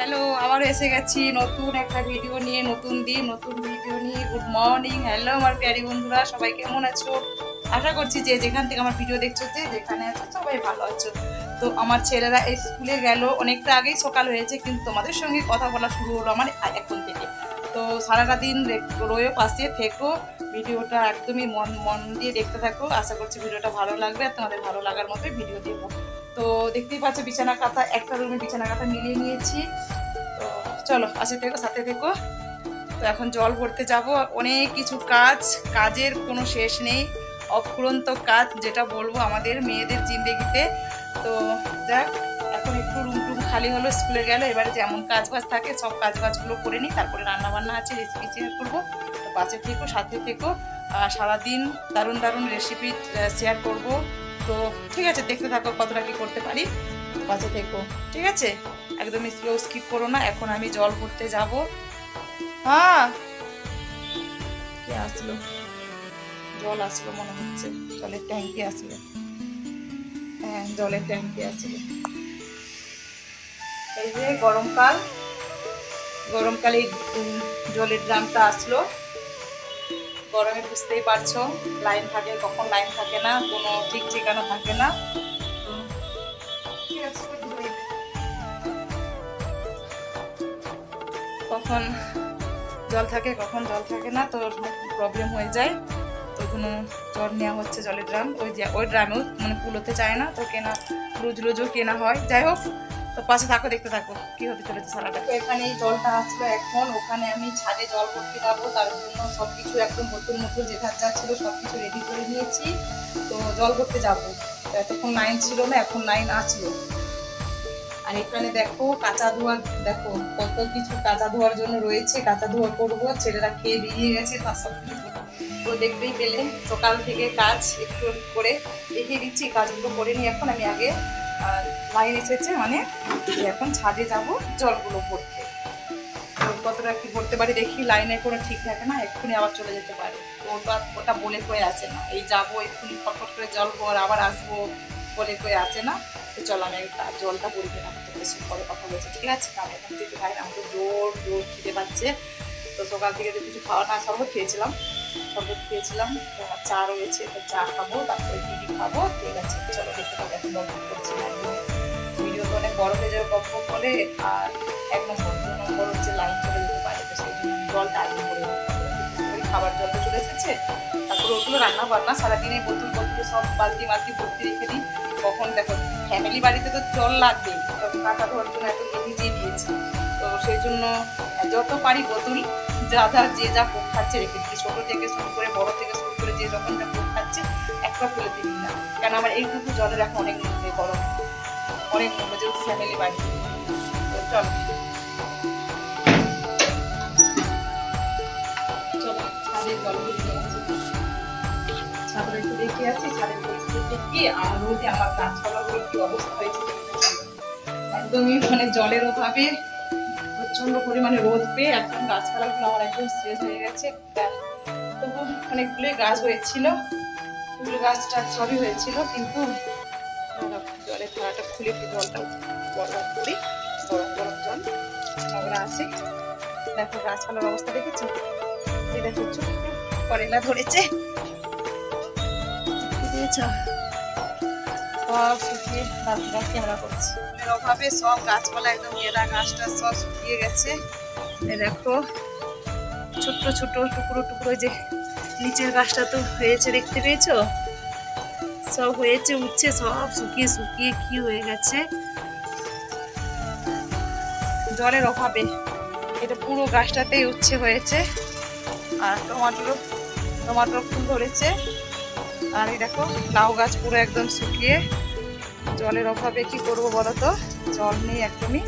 Hello, আবার এসে গেছি নতুন একটা ভিডিও নিয়ে, নতুন দিন নতুন ভিডিও নিয়ে। গুড মর্নিং, হ্যালো আমার প্যারি বন্ধুরা, সবাই কেমন আছো? আশা করছি যে যেখান থেকে আমার ভিডিও দেখছো, যে যেখানে আছো সবাই ভালো আছো। তো আমার ছেলেরা এই স্কুলে গেল, অনেকটা আগেই সকাল হয়েছে, কিন্তু তোমাদের সঙ্গে কথা বলা শুরু হলো আমার এখন থেকে। তো সারাটা দিন রয়ে পাশে থেকো, ভিডিওটা একদমই মন দিয়ে দেখতে থাকো। আশা করছি ভিডিওটা ভালো লাগবে আর তোমাদের ভালো লাগার মতোই ভিডিও দেবো। তো দেখতেই পাচ্ছ বিছানা কাঁথা, একটা রুমে বিছানা কাঁথা মিলিয়ে নিয়েছি। তো চলো পাশে থেকো, সাথে থেকো। তো এখন জল ভরতে যাব, অনেক কিছু কাজের কোনো শেষ নেই, অফুরন্ত কাজ যেটা বলবো আমাদের মেয়েদের জিন্দেগিতে। তো যাক, এখন একটু রুম টুম খালি হলো, স্কুলে গেলে এবারে যেমন কাজ বাজ থাকে সব কাজগুলো করে নিই, তারপরে রান্না বান্না আছে, রেসিপি শেয়ার করবো। তো পাশে থেকো, সাথে থেকো, সারাদিন দারুণ দারুণ রেসিপি শেয়ার করব। তো ঠিক আছে, দেখতে থাকো কতটা কি করতে পারি, পাশে থেকো, ঠিক আছে? একদমই স্লো স্কিপ করো না। এখন আমি জল ভরতে যাব। হ্যাঁ, কে আসলো? জল আসলো মনে হচ্ছে, জলের ট্যাঙ্কি আসলো। হ্যাঁ, জলের ট্যাঙ্কি আসলো। এই যে গরমকালে জলের ড্রামটা আসলো। গরমে বুঝতেই পারছো, লাইন থাকে কখন লাইন থাকে না, কোনো ঠিক ঠিকানা থাকে না। তো কখন জল থাকে কখন জল থাকে না, তো প্রবলেম হয়ে যায়। তো কোনো জল নেওয়া হচ্ছে, জলের ড্রাম, ওই ড্রামেও মানে কুলোতে চায় না, তো কেনা লুজও কেনা হয়। যাই হোক, তো পাশে থাকো, দেখতে থাকো কি হতে চলেছে সারাটা। তো এখানে এই জলটা আসলো, এখন ওখানে আমি ছাদে জল করতে যাবো, তার জন্য সব কিছু একদম নতুন যেটা যা ছিল সব কিছু রেডি করে নিয়েছি। তো জল করতে যাবো, এতক্ষণ লাইন ছিল না, এখন লাইন আসলো। আর এখানে দেখো কাঁচা ধোয়া, দেখো কত কিছু কাঁচা ধোয়ার জন্য রয়েছে, কাঁচা ধোয়া করবো। ছেলেরা খেয়ে বেরিয়ে গেছে, তার সব কিছু তো দেখতেই পেলে সকাল থেকে কাজ একটু করে দেখিয়ে দিচ্ছি, কাজগুলো করে নিই। এখন আমি আগে লাইন এসেছে মানে এখন ছাদে যাব জলগুলো ভরতে। কতটা কি করতে পারি দেখি, লাইনের কোনো ঠিক থাকে না, এক্ষুনি আবার চলে যেতে পারে। তো ওটা বলে কয়ে আসে না, এই যাবো এক্ষুনি ফটফট করে জল ভর আবার আসবো বলে কয়ে আসে না। তো চল আমি জলটা পরিবে না, বেশি পরে কথা বলছি, ঠিক আছে? আমি এখন থেকে ভাই, আমাকে জোর খিদে পাচ্ছে। তো সকাল থেকে তো কিছু খাওয়া না, শরবত খেয়েছিলাম, তো চা রয়েছে, তো চা খাবো, তারপরে টিভি খাবো। ঠিক আছে, চলো দেখতে পাবো। এখন বক করছি না, ভিডিও তো অনেক বড় হয়ে যাবে বক করে। আর এক নম্বর, 2 নম্বর হচ্ছে লাইন চলে যেতে পারে, তো সেই জন্য জলটা আগে করে খাবার জলটা চলে এসেছে। তারপরে ওগুলো রান্না বান্না সারাদিনে বোতল সব বালতি ভর্তি রেখে দিই। কখন দেখো ফ্যামিলি বাড়িতে তো জল লাগবেই, কাঁচা ধোয়ার জন্য এত ভিজিয়ে দিয়েছি। তো সেই জন্য যত পারি বোতল যে যা কোক খাচ্ছে রেখে দিচ্ছি, ছোটো থেকে শুরু করে বড় থেকে শুরু করে যে যখন যা কোক খাচ্ছে একটা ফেলে দিই না, কেন আমার এইটুকু জলের এখন অনেক মূল্য, গরম অনেক মূল্য, যেহেতু ফ্যামিলি বাড়ি। তো চলো ছাদের জল ছাদের একটু দেখে আছি, ছাদের পরিস্থিতি দেখি। আর রোদে আমার গাছপালাগুলোর কি অবস্থা হয়েছে একদমই, মানে জলের অভাবে প্রচন্ড পরিমাণে রোদ পেয়ে একদম গাছপালাগুলো আমার একদম শেষ হয়ে গেছে। তবু অনেকগুলোই গাছ হয়েছিল, ফুল গাছটা সবই হয়েছিল, কিন্তু জলের ধারাটা খুলে একটু জলটা বরবাদ করি, গরম জল নোংরা আসে। দেখো গাছপালার অবস্থা দেখেছো, এই দেখো ছোট্ট করেলা ধরেছে, সব শুকিয়ে ক্যামেরা করছি, এর অভাবে সব গাছপালা একদম গেলা গাছটা সব শুকিয়ে গেছে। এই দেখো ছোট্ট ছোট্ট টুকরো যে নিচের গাছটা তো হয়েছে, দেখতে পেয়েছো, সব হয়েছে উঠছে, সব শুকিয়ে কি হয়ে গেছে জলের অভাবে। এটা পুরো গাছটাতেই উচ্ছে হয়েছে। আর টমাটো ফুল ধরেছে। আর এই দেখো লাউ গাছ পুরো একদম শুকিয়ে, জলের অভাবে কি করবো বলো তো, জল নেই একদমই।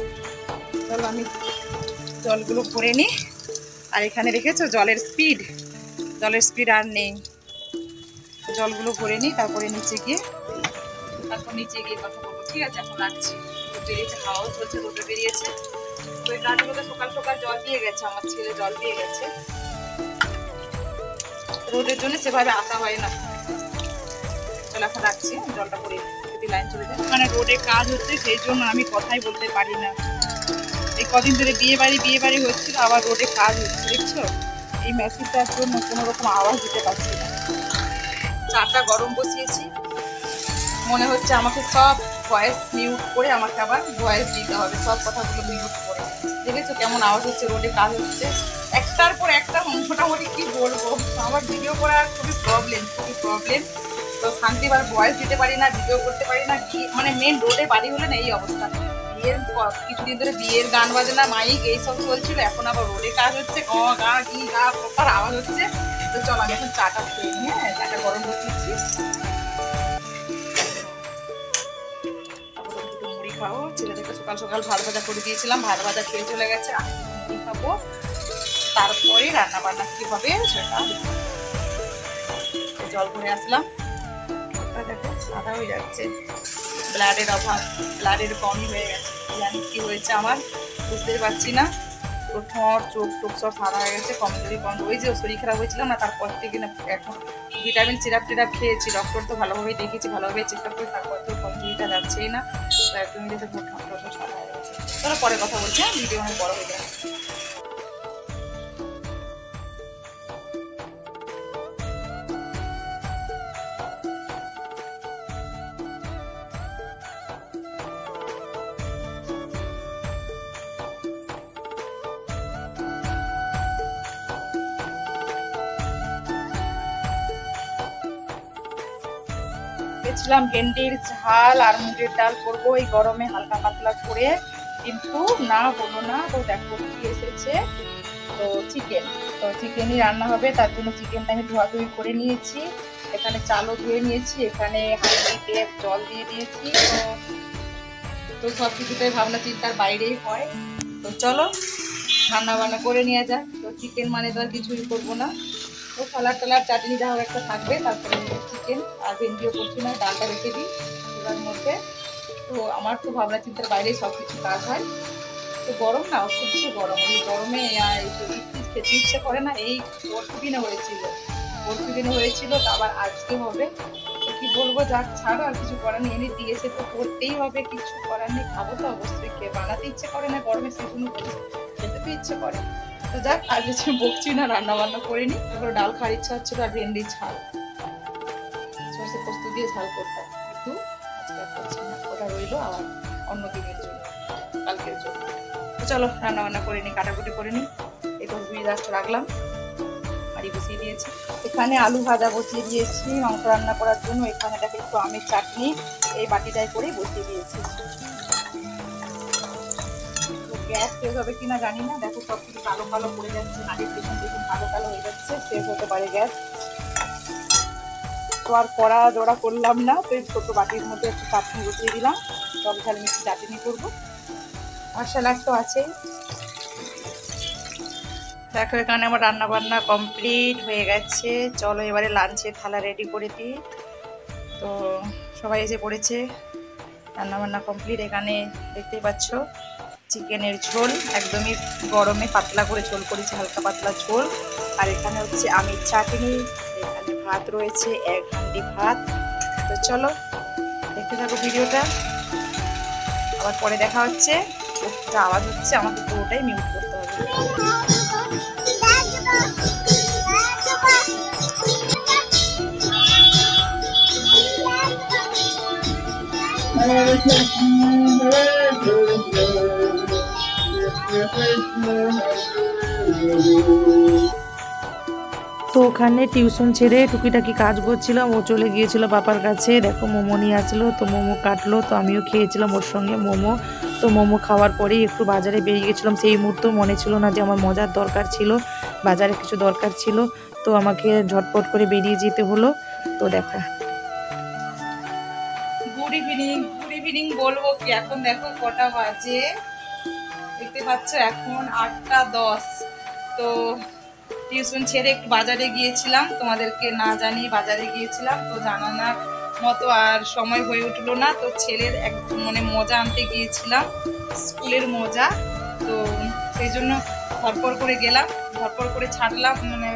চলো আমি জলগুলো ভরে নিই। আর এখানে দেখেছো জলের স্পিড আর নেই, জলগুলো ভরে নিই, তারপরে নিচে গিয়ে কথা বলবো, ঠিক আছে? এখন রাখছি, বেরিয়েছে, হাওয়াও চলছে, রোদে বেরিয়েছে। ওই গাছগুলোতে সকাল সকাল জল দিয়ে গেছে, আমার ছেলে জল দিয়ে গেছে, রোদের জন্য সেভাবে আসা হয় না। চলো এখন রাখছি, জলটা পরে যদি লাইন চলে যায়। মানে রোডে কাজ হচ্ছে, সেই জন্য আমি কথাই বলতে পারি না। কদিন ধরে বিয়ে বাড়ি হচ্ছিল, আবার রোডে কাজ হচ্ছে, দেখছো? এই মেশিনটার জন্য কোনো রকম আওয়াজ দিতে পারছি না। চাটা গরম বসিয়েছি, মনে হচ্ছে আমাকে সব ভয়েস মিউট করে আমাকে আবার ভয়েস দিতে হবে, সব কথাগুলো মিউট করে। দেখেছো কেমন আওয়াজ হচ্ছে, রোডে কাজ হচ্ছে, একটার পর একটা। মোটামুটি কি বলবো, আমার ভিডিও করার খুবই প্রবলেম। তো শান্তিবার ভয়েস দিতে পারি না, ভিডিও করতে পারি না। মানে মেন রোডে বাড়ি হলে না এই অবস্থা। বিয়ের কিছুদিন ধরে বিয়ের গান বাজনা, মাইক এইসব চলছিল, এখন আবার রোডে কাজ হচ্ছে, গা ঘি গা প্রপার আওয়াজ হচ্ছে। তো চলো আমি এখন চাটা খেয়ে নিই। হ্যাঁ, চাটা গরম বসিয়েছি, মুড়ি খাবো। ছেলেদেরকে সকাল সকাল ভাত ভাজা করে দিয়েছিলাম, ভাত ভাজা খেয়ে চলে গেছে, মুড়ি খাবো। তারপরে রান্না বান্না কি হবে সেটা। জল ভরে আসলাম, দেখো সাদা হয়ে যাচ্ছে, ব্লাডের অভাব, ব্লাডের কমই হয়ে গেছে। জানি কি হয়েছে আমার, বুঝতে পারছি না। তো ঠোঁট চোখ টোক সব সাদা হয়ে গেছে, কমজোরি কম। ওই যে শরীর খারাপ হয়েছিলাম না, তারপর থেকে না এখন ভিটামিন সিরাপ টিরাপ খেয়েছি, ডক্টর তো ভালোভাবেই দেখেছি, ভালোভাবে চেক আপ করে, তারপর তো কমজোরিটা যাচ্ছেই না। তো একদমই দেখে ঠোঁট সব সাদা হয়ে গেছে। তাহলে পরে কথা বলছি, হ্যাঁ, ভিডিও অনেক বড় হয়ে যায়। ভেবেছিলাম ভেন্ডির ঝাল আর মুগের ডাল করবো এই গরমে হালকা পাতলা করে, কিন্তু না হলো না। তো দেখো কি এসেছে, তো চিকেনই রান্না হবে। তার জন্য চিকেনটা আমি ধোয়াধুয়ি করে নিয়েছি, এখানে চালও ধুয়ে নিয়েছি, এখানে হাঁড়িতে জল দিয়ে দিয়েছি। তো সব কিছুটাই ভাবনা চিন্তার বাইরেই হয়। তো চলো রান্না বান্না করে নিয়ে যাক। তো চিকেন মানে তো আর কিছুই করবো না, তো সালাড টালাড চাটনি যা হোক একটা থাকবে, তারপরে চিকেন আর ভেন্ডিও করছি না, ডালটা রেখে দিই চুলার মধ্যে। তো আমার তো ভাবনা চিন্তার বাইরেই সব কিছু কাজ হয়। তো গরম না, অসহ্য গরম, এই গরমে খেতে ইচ্ছে করে না। এই পরশুদিনে হয়েছিল, আবার আজকে হবে। তো কি বলবো, যাক ছাড়ো, আর কিছু করার নেই, এনে দিয়েছে তো করতেই হবে, কিছু করার নেই। খাবো তো অবশ্যই, খেয়ে বানাতে ইচ্ছে করে না গরমে, সেজন্য খেতে তো ইচ্ছে করে। তো যাক, আর কিছু বকছি না, রান্না বান্না করিনি। তারপরে ডাল খাওয়ার ইচ্ছা হচ্ছিল, আর ভেন্ডির ঝাল, সরষে পোস্ত দিয়ে ঝাল করতাম, কিন্তু আজকে আর করছি না, ওটা রইলো আবার অন্য দিনের জন্য, কালকের জন্য। তো চলো রান্না বান্না করে নিই, কাটাকুটি করে নিই। এই তো ধুয়ে জাস্ট রাখলাম, হাঁড়ি বসিয়ে দিয়েছি। এখানে আলু ভাজা বসিয়ে দিয়েছি মাংস রান্না করার জন্য। এখানে দেখো একটু আমের চাটনি এই বাটিটায় করে বসিয়ে দিয়েছি। গ্যাস শেষ হবে কিনা জানি না, দেখো সব কিছু কালো কালো পড়ে যাচ্ছে, নাড়ির পেছন কালো কালো হয়ে যাচ্ছে, শেষ হতে পারে গ্যাস। তো আর কড়া জোড়া করলাম না, তো এই ছোটো বাটির মধ্যে একটু চাটনি বসিয়ে দিলাম, টক ঝাল মিষ্টি চাটনি করবো, আর স্যালাড তো আছেই। দেখো এখানে আমার রান্না বান্না কমপ্লিট হয়ে গেছে। চলো এবারে লাঞ্চের থালা রেডি করে দিই। তো সবাই এসে পড়েছে, রান্না বান্না কমপ্লিট। এখানে দেখতেই পাচ্ছ চিকেনের ঝোল, একদমই গরমে পাতলা করে ঝোল করেছি, হালকা পাতলা ঝোল। আর এখানে হচ্ছে আমের চাটনি, এখানে ভাত রয়েছে, 1 হাঁড়ি ভাত। তো চলো দেখতে থাকো ভিডিওটা, আবার পরে দেখা হচ্ছে। যা আওয়াজ হচ্ছে আমাকে পুরোটাই মিউট করতে হবে। তো ওখানে টিউশন ছেড়ে টুকিটাকি কাজ করছিলাম, ও চলে গিয়েছিল বাবার কাছে। দেখো মোমো নিয়ে আসলো, তো মোমো কাটলো, তো আমিও খেয়েছিলাম ওর সঙ্গে মোমো। তো মোমো খাওয়ার পরেই একটু বাজারে বেরিয়ে গেছিলাম, সেই মুহূর্তে মনে ছিল না যে আমার মজার দরকার ছিল, বাজারে কিছু দরকার ছিল, তো আমাকে ঝটপট করে বেরিয়ে যেতে হলো। তো দেখো গুড ইভিনিং বলবো কি, এখন দেখো কটা বাজে, দেখতে পাচ্ছ এখন 8টা 10। তো টিউশন ছেড়ে একটু বাজারে গিয়েছিলাম, তোমাদেরকে না জানিয়ে বাজারে গিয়েছিলাম। তো জানানোর মতো আর সময় হয়ে উঠলো না। তো ছেলের এক মানে মোজা আনতে গিয়েছিলাম, স্কুলের মোজা। তো সেই জন্য ধরপর করে গেলাম, ধরপর করে ছাড়লাম, মানে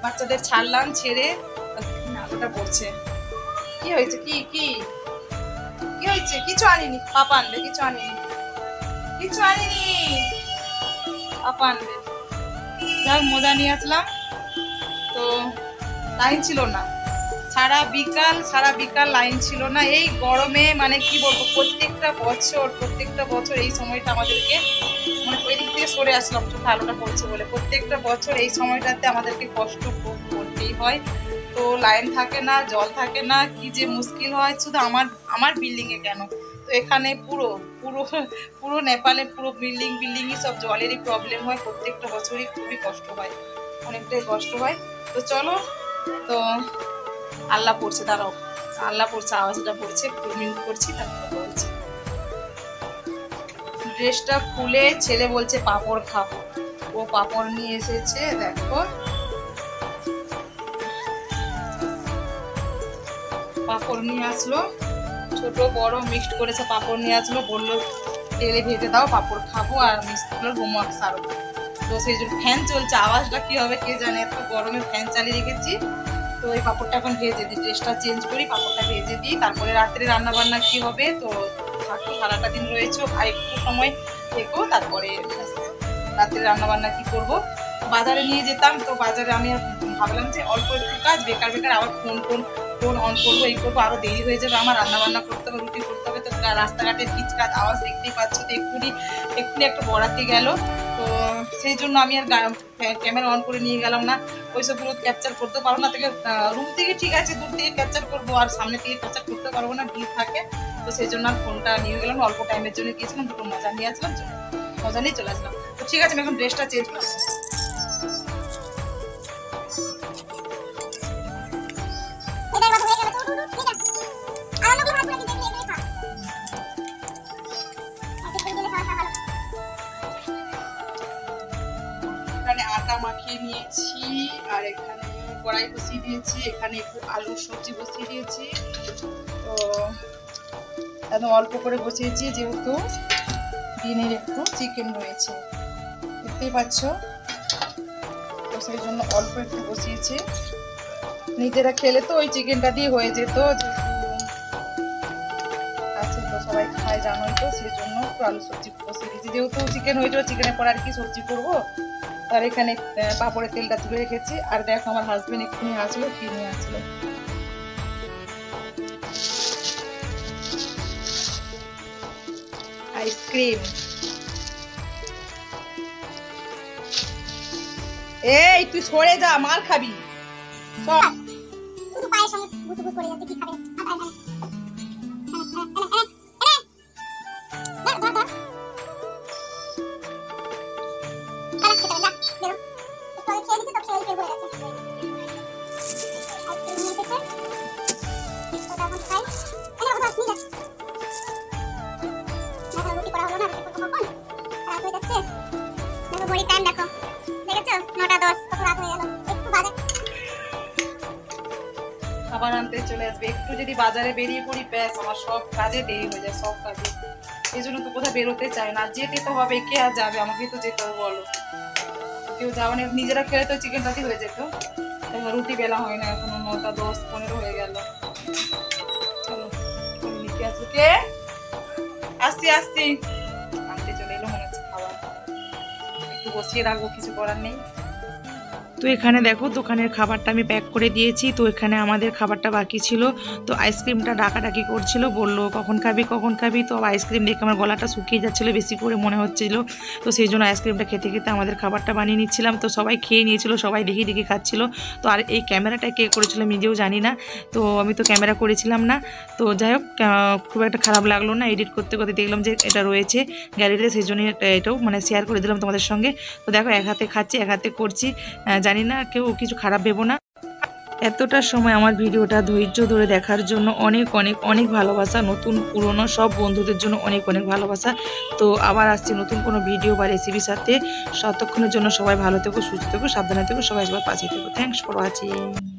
বাচ্চাদের ছাড়লাম, ছেড়ে আলোটা পড়ছে। কি হয়েছে, কি কি কি হয়েছে? কিছু আনিনি, পাপা আনবে, কিছু আনিনি। আপা আনবে। যাই মজা নিয়ে আসলাম। তো লাইন ছিল না, সারা বিকাল লাইন ছিল না। এই গরমে মানে কি বলবো, প্রত্যেকটা বছর এই সময়টা আমাদেরকে মানে ওই দিক থেকে সরে আসলাম, চোখে আলোটা পড়ছে বলে, প্রত্যেকটা বছর এই সময়টাতে আমাদেরকে কষ্ট করতেই হয়। তো লাইন থাকে না, জল থাকে না, কি যে মুশকিল হয়। শুধু আমার বিল্ডিংয়ে কেন, তো এখানে পুরো পুরো পুরো নেপালে পুরো বিল্ডিংই সব জলেরই প্রবলেম হয়। প্রত্যেকটা বছরই খুবই কষ্ট হয়, অনেকটাই কষ্ট হয়। তো চলো, তো আল্লাহ পড়ছে, দাঁড়াও, আল্লাহ পড়ছে, আওয়াজটা পড়ছে, মিউট করছি, তারপর বলছি। ড্রেসটা খুলে ছেলে বলছে পাঁপড় খাবো, ও পাঁপড় নিয়ে এসেছে। দেখো পাঁপড় নিয়ে আসলো, ছোট বড় মিক্সড করেছে, পাঁপড় নিয়ে আসলো, বললো তেলে ভেজে দাও, পাঁপড় খাবো আর মিক্সড হোমওয়ার্ক সারো। তো সেই জন্য ফ্যান চলছে, আওয়াজটা কি হবে কে জানে, এত গরমে ফ্যান চালিয়ে রেখেছি। তো এই পাঁপড়টা এখন ভেজে দিই, ড্রেসটা চেঞ্জ করি, পাঁপড়টা ভেজে দিই, তারপরে রাত্রে রান্না বান্না কি হবে। তো থাকো, সারাটা দিন রয়েছে, আর একটু সময় থেকো, তারপরে রাত্রে রান্না বান্না কি করব। বাজারে নিয়ে যেতাম, তো বাজারে আমি ভাবলাম যে অল্প একটু কাজ, বেকার আবার ফোন অন করবো, এই করবো, আরো দেরি হয়ে যাবে আমার, রান্না বান্না করতে হবে, রুটি করতে হবে। তো রাস্তাঘাটের কিচকাচ আওয়াজ দেখতেই পাচ্ছ, তো এক্ষুনি একটা বড়াতে গেল। তো সেই জন্য আমি আর ক্যামেরা অন করে নিয়ে গেলাম না, ওইসবগুলো ক্যাপচার করতে পারবো না। থেকে রুম থেকে ঠিক আছে, দূর থেকে ক্যাপচার করবো, আর সামনে থেকে ক্যাপচার করতে পারবো না, ভিড় থাকে। তো সেই জন্য আর ফোনটা নিয়ে গেলাম, অল্প টাইমের জন্য গিয়েছিলাম, দুটো মজা নিয়ে আসলাম, মজা নিয়ে চলে আসলাম। তো ঠিক আছে, আমি এখন ড্রেসটা চেঞ্জ করলাম। এখানে আটা মাখিয়ে নিয়েছি, আর এখানে কড়াই বসিয়ে দিয়েছি, এখানে একটু আলুর সবজি বসিয়ে দিয়েছি। তো একদম অল্প করে বসিয়েছি, যেহেতু দিনের একটু চিকেন রয়েছে, দেখতেই পাচ্ছ। তো সেই জন্য অল্প একটু বসিয়েছি, নিজেরা খেলে তো ওই চিকেনটা দিয়ে হয়ে যেত, যেহেতু আছে তো সবাই খায় জানোই, তো সেই জন্য একটু আলু সবজি বসিয়ে দিয়েছি। যেহেতু চিকেন হয়েছিল, চিকেনের পর আর কি সবজি করবো। আর এখানে পাঁপড়ের তেলটা তুলে রেখেছি। আর দেখো আমার হাজবেন্ড এক্ষুনি আসলো, কি নিয়ে আসলো, আইসক্রিম। এই তুই সরে যা, মার খাবি। শুধু পায়ের সঙ্গে গুছগুছ করে যাচ্ছে, কি খাবে? খাবার আনতে চলে আসবে, একটু যদি বাজারে বেরিয়ে পড়ি ব্যাস আমার সব কাজে দেরি হয়ে যায়, সব কাজে। এই জন্য তো কোথাও বেরোতে চাই না, যেতে তো হবে, কে আর যাবে, আমাকে তো যেতে হবে বলো। কেউ যাওয়া নেই, নিজেরা খেলে তো চিকেন রাতি হয়ে যেত। রুটি বেলা হয় না, এখনো 9টা 10 15 হয়ে গেল। চলো নিতে আসবো, কে আসছি আনতে চলে এলো মনে হচ্ছে, খাবার একটু বসিয়ে রাখবো, কিছু করার নেই। তো এখানে দেখো দোকানের খাবারটা আমি প্যাক করে দিয়েছি। তো এখানে আমাদের খাবারটা বাকি ছিল, তো আইসক্রিমটা ডাকাডাকি করছিল, বললো কখন খাবি। তো আইসক্রিম দেখে আমার গলাটা শুকিয়ে যাচ্ছিলো, বেশি করে মনে হচ্ছিল। তো সেই জন্য আইসক্রিমটা খেতে আমাদের খাবারটা বানিয়ে নিচ্ছিলাম। তো সবাই খেয়ে নিয়েছিল, সবাই দেখে খাচ্ছিল। তো আর এই ক্যামেরাটা কে করেছিল নিজেও জানি না, তো আমি তো ক্যামেরা করেছিলাম না। তো যাই হোক, খুব একটা খারাপ লাগলো না, এডিট করতে দেখলাম যে এটা রয়েছে গ্যালারিতে, সেই জন্য এটাও মানে শেয়ার করে দিলাম তোমাদের সঙ্গে। তো দেখো এক হাতে খাচ্ছি, এক হাতে করছি, জানি না কেউ কিছু খারাপ ভেবো না। এতটা সময় আমার ভিডিওটা ধৈর্য ধরে দেখার জন্য অনেক ভালোবাসা, নতুন পুরনো সব বন্ধুদের জন্য অনেক ভালোবাসা। তো আবার আসছি নতুন কোনো ভিডিও বা রেসিপির সাথে। ততক্ষণের জন্য সবাই ভালো থেকো, সুস্থ থেকো, সাবধানে থেকো, সবাই পাশে থেকো। Thanks for watching.